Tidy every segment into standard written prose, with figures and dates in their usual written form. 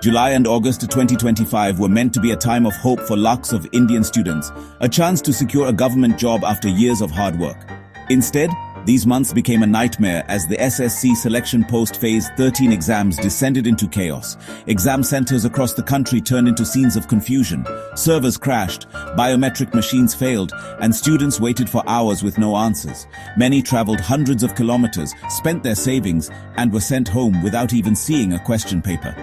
July and August 2025 were meant to be a time of hope for lakhs of Indian students, a chance to secure a government job after years of hard work. Instead, these months became a nightmare as the SSC selection post-phase 13 exams descended into chaos. Exam centers across the country turned into scenes of confusion. Servers crashed, biometric machines failed, and students waited for hours with no answers. Many traveled hundreds of kilometers, spent their savings, and were sent home without even seeing a question paper.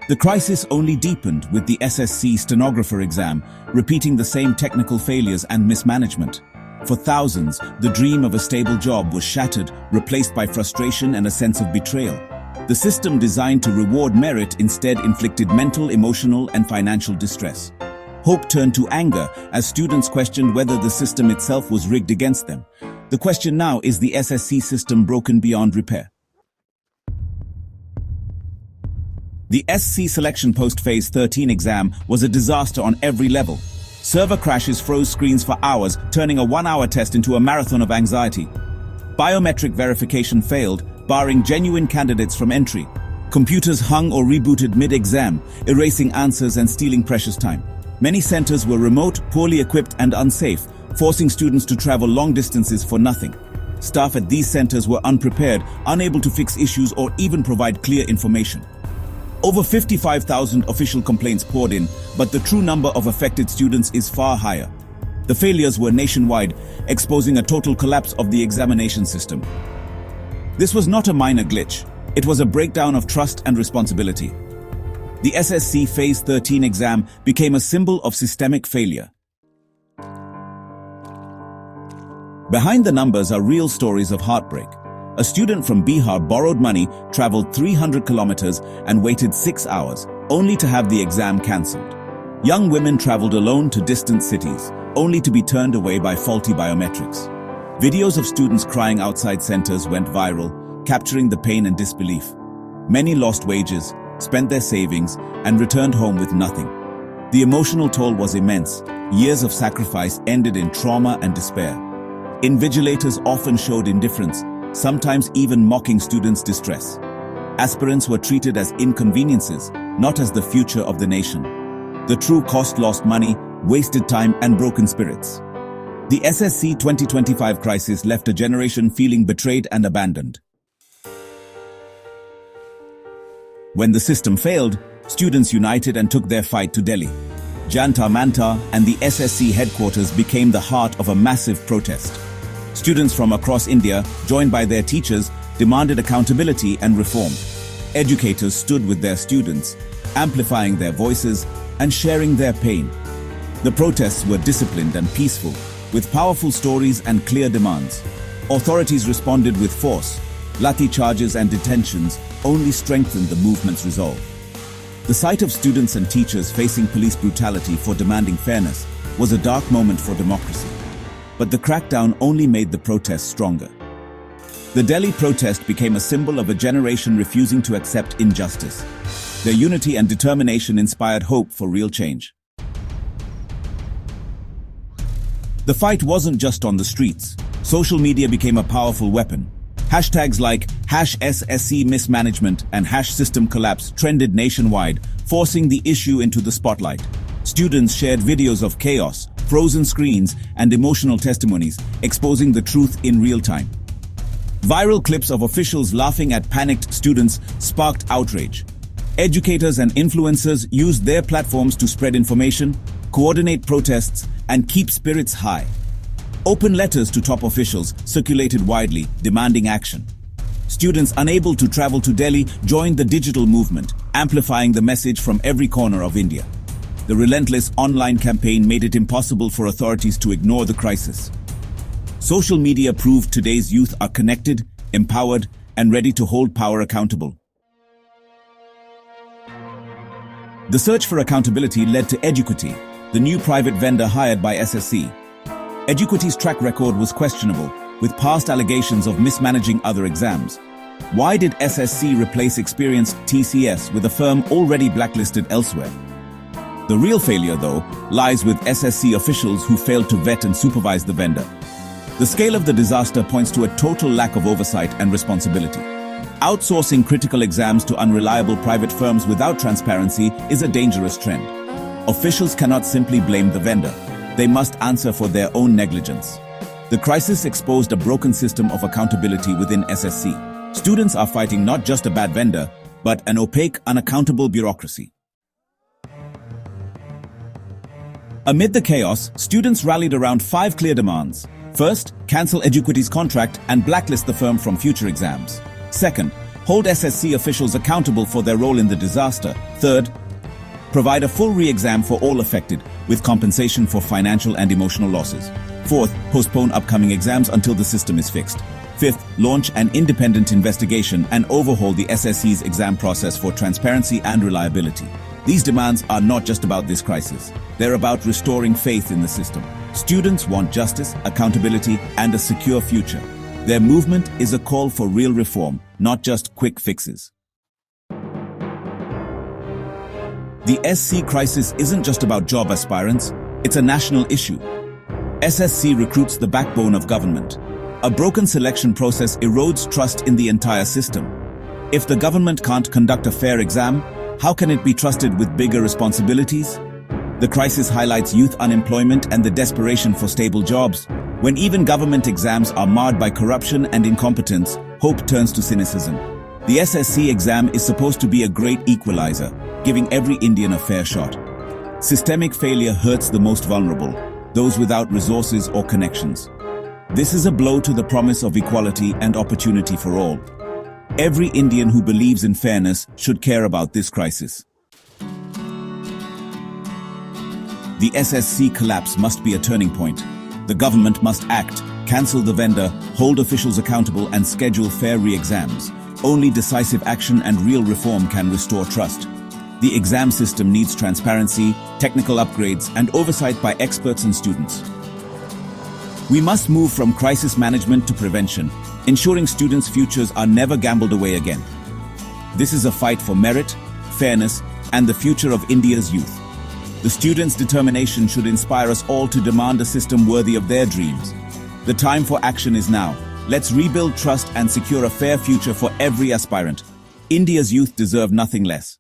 The crisis only deepened with the SSC stenographer exam, repeating the same technical failures and mismanagement. For thousands, the dream of a stable job was shattered, replaced by frustration and a sense of betrayal. The system designed to reward merit instead inflicted mental, emotional, and financial distress. Hope turned to anger as students questioned whether the system itself was rigged against them. The question now is the SSC system broken beyond repair? The SC selection post-phase 13 exam was a disaster on every level. Server crashes froze screens for hours, turning a 1-hour test into a marathon of anxiety. Biometric verification failed, barring genuine candidates from entry. Computers hung or rebooted mid-exam, erasing answers and stealing precious time. Many centers were remote, poorly equipped, and unsafe, forcing students to travel long distances for nothing. Staff at these centers were unprepared, unable to fix issues or even provide clear information. Over 55,000 official complaints poured in, but the true number of affected students is far higher. The failures were nationwide, exposing a total collapse of the examination system. This was not a minor glitch. It was a breakdown of trust and responsibility. The SSC Phase 13 exam became a symbol of systemic failure. Behind the numbers are real stories of heartbreak. A student from Bihar borrowed money, traveled 300 kilometers, and waited 6 hours, only to have the exam cancelled. Young women traveled alone to distant cities, only to be turned away by faulty biometrics. Videos of students crying outside centers went viral, capturing the pain and disbelief. Many lost wages, spent their savings, and returned home with nothing. The emotional toll was immense. Years of sacrifice ended in trauma and despair. Invigilators often showed indifference, sometimes even mocking students' distress. Aspirants were treated as inconveniences, not as the future of the nation. The true cost: lost money, wasted time, and broken spirits. The SSC 2025 crisis left a generation feeling betrayed and abandoned. When the system failed, students united and took their fight to Delhi. Jantar Mantar and the SSC headquarters became the heart of a massive protest. Students from across India, joined by their teachers, demanded accountability and reform. Educators stood with their students, amplifying their voices and sharing their pain. The protests were disciplined and peaceful, with powerful stories and clear demands. Authorities responded with force. Lathi charges and detentions only strengthened the movement's resolve. The sight of students and teachers facing police brutality for demanding fairness was a dark moment for democracy. But the crackdown only made the protests stronger. The Delhi protest became a symbol of a generation refusing to accept injustice. Their unity and determination inspired hope for real change. The fight wasn't just on the streets. Social media became a powerful weapon. Hashtags like #SSC mismanagement and #system collapse trended nationwide, forcing the issue into the spotlight. Students shared videos of chaos, frozen screens, and emotional testimonies, exposing the truth in real time. Viral clips of officials laughing at panicked students sparked outrage. Educators and influencers used their platforms to spread information, coordinate protests, and keep spirits high. Open letters to top officials circulated widely, demanding action. Students unable to travel to Delhi joined the digital movement, amplifying the message from every corner of India. The relentless online campaign made it impossible for authorities to ignore the crisis. Social media proved today's youth are connected, empowered, and ready to hold power accountable. The search for accountability led to Eduquity, the new private vendor hired by SSC. Eduquity's track record was questionable, with past allegations of mismanaging other exams. Why did SSC replace experienced TCS with a firm already blacklisted elsewhere? The real failure, though, lies with SSC officials who failed to vet and supervise the vendor. The scale of the disaster points to a total lack of oversight and responsibility. Outsourcing critical exams to unreliable private firms without transparency is a dangerous trend. Officials cannot simply blame the vendor. They must answer for their own negligence. The crisis exposed a broken system of accountability within SSC. Students are fighting not just a bad vendor, but an opaque, unaccountable bureaucracy. Amid the chaos, students rallied around 5 clear demands. First, cancel Eduquity's contract and blacklist the firm from future exams. Second, hold SSC officials accountable for their role in the disaster. Third, provide a full re-exam for all affected, with compensation for financial and emotional losses. Fourth, postpone upcoming exams until the system is fixed. Fifth, launch an independent investigation and overhaul the SSC's exam process for transparency and reliability. These demands are not just about this crisis. They're about restoring faith in the system. Students want justice, accountability, and a secure future. Their movement is a call for real reform, not just quick fixes. The SC crisis isn't just about job aspirants, it's a national issue. SSC recruits the backbone of government. A broken selection process erodes trust in the entire system. If the government can't conduct a fair exam, how can it be trusted with bigger responsibilities? The crisis highlights youth unemployment and the desperation for stable jobs. When even government exams are marred by corruption and incompetence, hope turns to cynicism. The SSC exam is supposed to be a great equalizer, giving every Indian a fair shot. Systemic failure hurts the most vulnerable, those without resources or connections. This is a blow to the promise of equality and opportunity for all. Every Indian who believes in fairness should care about this crisis. The SSC collapse must be a turning point. The government must act, cancel the vendor, hold officials accountable, and schedule fair re-exams. Only decisive action and real reform can restore trust. The exam system needs transparency, technical upgrades, and oversight by experts and students. We must move from crisis management to prevention, ensuring students' futures are never gambled away again. This is a fight for merit, fairness, and the future of India's youth. The students' determination should inspire us all to demand a system worthy of their dreams. The time for action is now. Let's rebuild trust and secure a fair future for every aspirant. India's youth deserve nothing less.